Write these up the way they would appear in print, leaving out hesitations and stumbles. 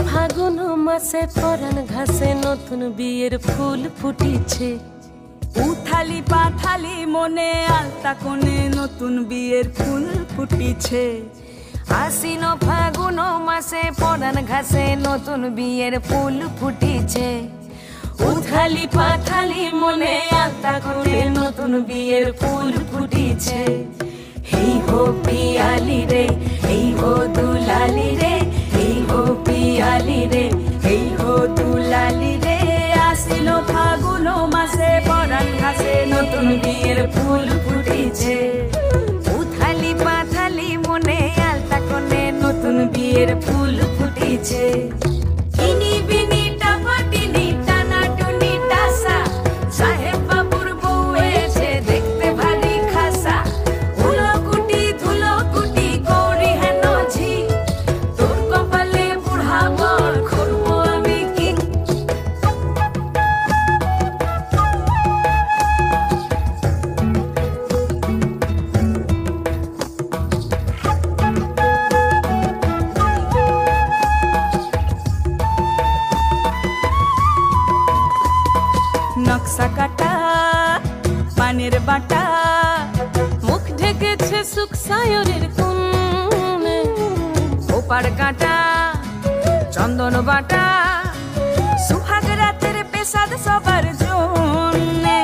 ফাগুন মাসে পরাণ ঘাসে নতুন বিয়ের ফুল ফুটিছে। উথালি পাথালি মনে আলতা কোণে নতুন বিয়ের ফুল ফুটিছে। আশ্বিন ফাগুন মাসে পরাণ ঘাসে নতুন বিয়ের ফুল ফুটিছে। উথালি পাথালি মনে আলতা কোণে নতুন বিয়ের ফুল ফুটিছে। হেই হো পিয়ালি রে, হেই হো দুলালি রে, হেই হো পিয়ালি রে, হেই হো দুলালি রে। আশ্বিন ফাগুন মাসে পরাণ ঘাসে নতুন বিয়ের ফুল ফুটিছে। উথালি পাথালি মনে আলতা কোণে নতুন বিয়ের ফুল ফুটিছে। ইনি বিনি টাপাটিনি টানা টুনি টাসা, সাহেব বাবুর বউ এসে দেখতে ভারী খাসা। ধুলোকুটি ধুলোকুটি গৌরী হেন ঝি, তোর কপালে বুড়া বর করবো আমি কি। নকশা কাটা পানের বাটা, মুখ ঢেকেছে সুখ সায়রের কোণে। ওপার কাটা চন্দন বাটা, সুহাগ রাতের পেশাদ সবার জন্যে।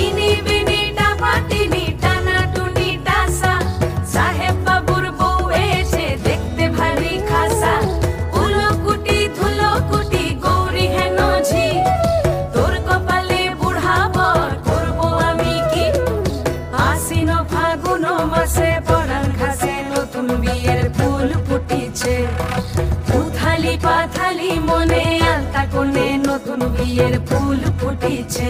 ইনি বিনি টাপাটিনি টানা টুনি টাসা, সাহেব বাবুর বউ এসে দেখতে ভারী খাসা। উলোকুটি ধুলোকুটি গৌরী হেন ঝি, তোর কপালে বুড়া বর করবো আমি কি। আশ্বিন ফাগুন মাসে পরাণ ঘাসে নতুন বিয়ের ফুল ফুটিছে। উথালি পাথালি মনে আলতা কোণে নতুন বিয়ের ফুল ফুটিছে।